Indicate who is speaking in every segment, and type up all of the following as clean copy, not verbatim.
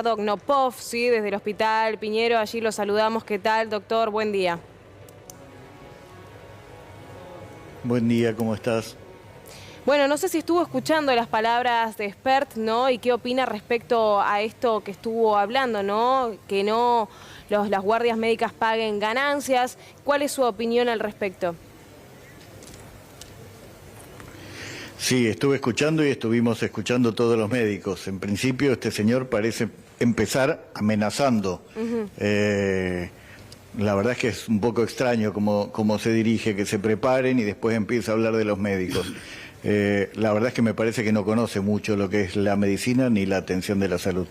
Speaker 1: Edgardo Knopov, ¿sí? Desde el Hospital Piñero, allí lo saludamos. ¿Qué tal, doctor? Buen día.
Speaker 2: Buen día, ¿cómo estás?
Speaker 1: Bueno, no sé si estuvo escuchando las palabras de Spert, ¿no? Y qué opina respecto a esto que estuvo hablando, ¿no? Que no las guardias médicas paguen ganancias. ¿Cuál es su opinión al respecto?
Speaker 2: Sí, estuve escuchando y estuvimos escuchando todos los médicos. En principio, este señor parece empezar amenazando. La verdad es que es un poco extraño cómo se dirige, que se preparen y después empieza a hablar de los médicos. La verdad es que me parece que no conoce mucho lo que es la medicina ni la atención de la salud.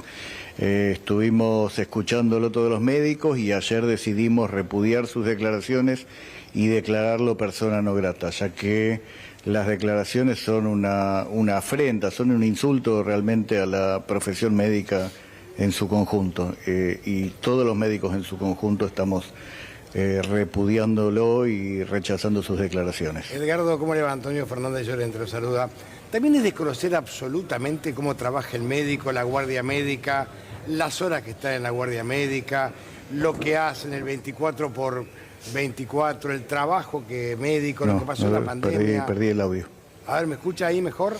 Speaker 2: Estuvimos escuchándolo todos los médicos y ayer decidimos repudiar sus declaraciones y declararlo persona no grata, ya que las declaraciones son una afrenta, son un insulto realmente a la profesión médica en su conjunto, y todos los médicos en su conjunto estamos repudiándolo y rechazando sus declaraciones.
Speaker 3: Edgardo, ¿cómo le va? Antonio Fernández Llorente lo saluda. También es desconocer absolutamente cómo trabaja el médico, la guardia médica, las horas que está en la guardia médica, lo que hacen el 24/24, el trabajo que médico, lo que pasó en la pandemia.
Speaker 2: Perdí el audio.
Speaker 3: A ver, ¿me escucha ahí mejor?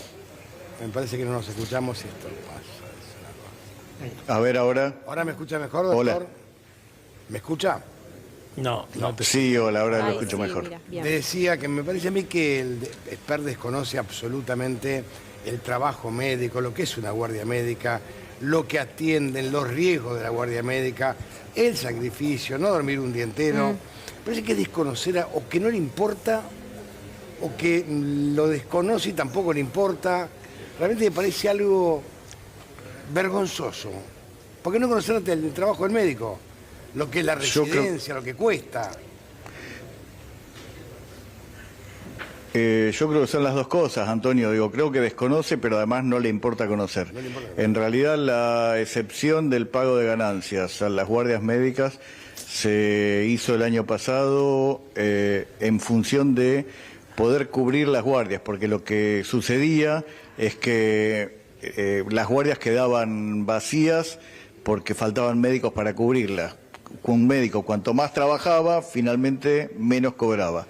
Speaker 3: Me parece que no nos escuchamos y esto pasa.
Speaker 2: A ver ahora.
Speaker 3: ¿Ahora me escucha mejor, doctor?
Speaker 2: Hola.
Speaker 3: ¿Me escucha?
Speaker 4: No.
Speaker 2: Sí, hola, ahora lo escucho
Speaker 1: sí,
Speaker 2: mejor.
Speaker 1: Mira, bien.
Speaker 3: Decía que me parece a mí que el Spert desconoce absolutamente el trabajo médico, lo que es una guardia médica, lo que atienden, los riesgos de la guardia médica, el sacrificio, no dormir un día entero. Parece que desconocer o que no le importa o que lo desconoce y tampoco le importa. Realmente me parece algo vergonzoso. ¿Por qué no conocer el trabajo del médico? Lo que es la residencia, lo que cuesta.
Speaker 2: Yo creo que son las dos cosas, Antonio. Digo, creo que desconoce, pero además no le importa conocer.
Speaker 3: No le importa.
Speaker 2: En realidad, la excepción del pago de ganancias a las guardias médicas se hizo el año pasado en función de poder cubrir las guardias, porque lo que sucedía es que las guardias quedaban vacías porque faltaban médicos para cubrirlas. Un médico, cuanto más trabajaba, finalmente menos cobraba.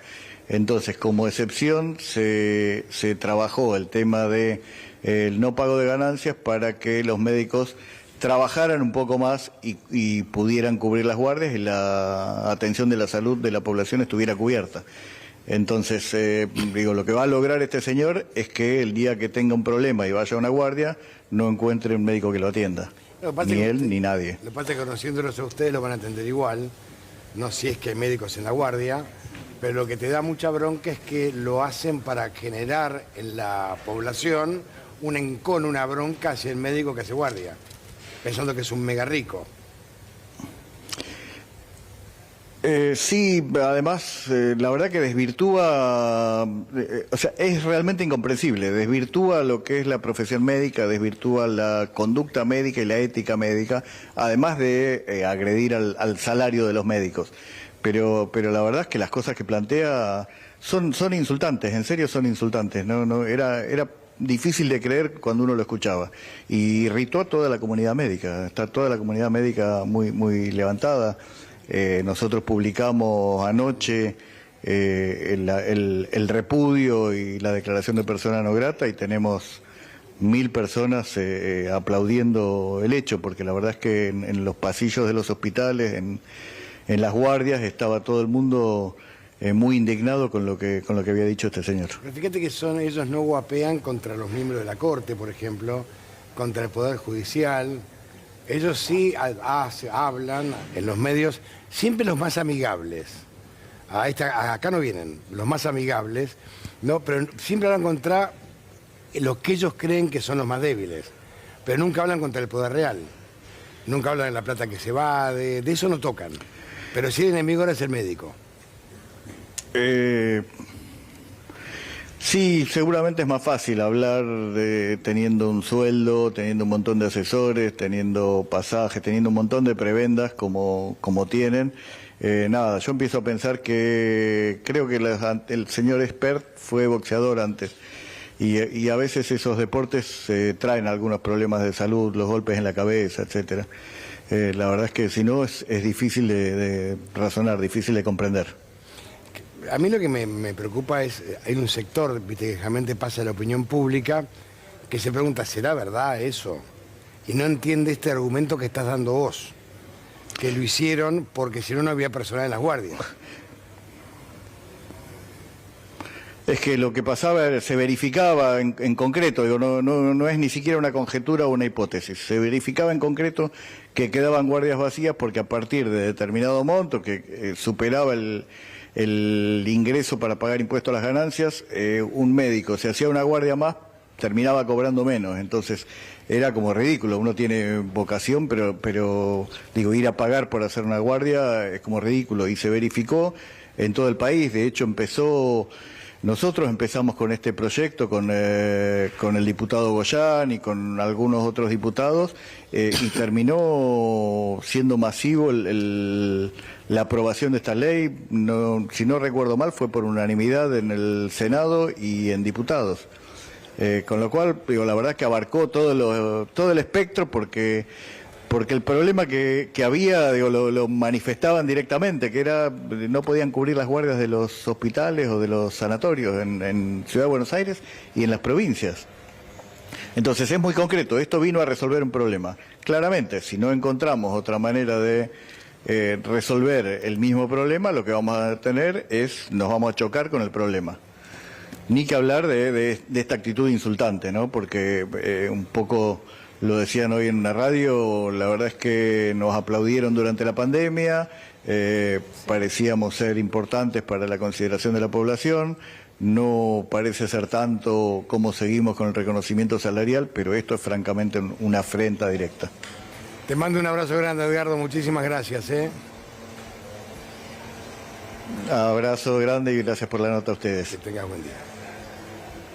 Speaker 2: Entonces, como excepción, se trabajó el tema de el no pago de ganancias para que los médicos trabajaran un poco más y pudieran cubrir las guardias y la atención de la salud de la población estuviera cubierta. Entonces, lo que va a lograr este señor es que el día que tenga un problema y vaya a una guardia, no encuentre un médico que lo atienda. Ni él ni nadie.
Speaker 3: Lo que pasa es que conociéndolos a ustedes lo van a entender igual, no si es que hay médicos en la guardia, pero lo que te da mucha bronca es que lo hacen para generar en la población un encono, una bronca hacia el médico que hace guardia, pensando que es un mega rico.
Speaker 2: Sí, además, la verdad que desvirtúa, o sea, es realmente incomprensible, desvirtúa lo que es la profesión médica, desvirtúa la conducta médica y la ética médica, además de agredir al salario de los médicos. Pero la verdad es que las cosas que plantea son insultantes, en serio son insultantes, era difícil de creer cuando uno lo escuchaba. Y irritó a toda la comunidad médica, está toda la comunidad médica muy levantada. Nosotros publicamos anoche el repudio y la declaración de persona no grata y tenemos 1000 personas aplaudiendo el hecho, porque la verdad es que en los pasillos de los hospitales, en las guardias, estaba todo el mundo muy indignado con lo que había dicho este señor.
Speaker 3: Pero fíjate que ellos no guapean contra los miembros de la Corte, por ejemplo, contra el Poder Judicial. Ellos sí hablan en los medios, siempre los más amigables. Acá no vienen, los más amigables, ¿no? Pero siempre hablan contra los que ellos creen que son los más débiles. Pero nunca hablan contra el poder real. Nunca hablan de la plata que se va, de eso no tocan. Pero si el enemigo ahora es el médico.
Speaker 2: Sí, seguramente es más fácil hablar teniendo un sueldo, teniendo un montón de asesores, teniendo pasajes, teniendo un montón de prebendas como tienen. Yo empiezo a pensar que creo que el señor Spert fue boxeador antes y a veces esos deportes traen algunos problemas de salud, los golpes en la cabeza, etcétera. La verdad es que si no es difícil de razonar, difícil de comprender.
Speaker 3: A mí lo que me preocupa es, hay un sector, viste, que realmente pasa a la opinión pública, que se pregunta, ¿será verdad eso? Y no entiende este argumento que estás dando vos, que lo hicieron porque si no, no había personal en las guardias.
Speaker 2: Es que lo que pasaba se verificaba en concreto, digo, no es ni siquiera una conjetura o una hipótesis, se verificaba en concreto que quedaban guardias vacías porque a partir de determinado monto que superaba el ingreso para pagar impuestos a las ganancias, un médico, si hacía una guardia más, terminaba cobrando menos. Entonces era como ridículo. Uno tiene vocación, pero digo, ir a pagar por hacer una guardia es como ridículo. Y se verificó en todo el país. De hecho, nosotros empezamos con este proyecto con el diputado Goyán y con algunos otros diputados y terminó siendo masivo la aprobación de esta ley. Si no recuerdo mal, fue por unanimidad en el Senado y en diputados. Con lo cual, digo, la verdad es que abarcó todo el espectro porque el problema que había, digo, lo manifestaban directamente, que era no podían cubrir las guardias de los hospitales o de los sanatorios en Ciudad de Buenos Aires y en las provincias. Entonces es muy concreto, esto vino a resolver un problema. Claramente, si no encontramos otra manera de resolver el mismo problema, lo que vamos a tener nos vamos a chocar con el problema. Ni que hablar de esta actitud insultante, ¿no? Porque un poco lo decían hoy en una radio, la verdad es que nos aplaudieron durante la pandemia, parecíamos ser importantes para la consideración de la población, no parece ser tanto como seguimos con el reconocimiento salarial, pero esto es francamente una afrenta directa.
Speaker 3: Te mando un abrazo grande, Edgardo, muchísimas gracias.
Speaker 2: Abrazo grande y gracias por la nota a ustedes.
Speaker 3: Que tengas buen día.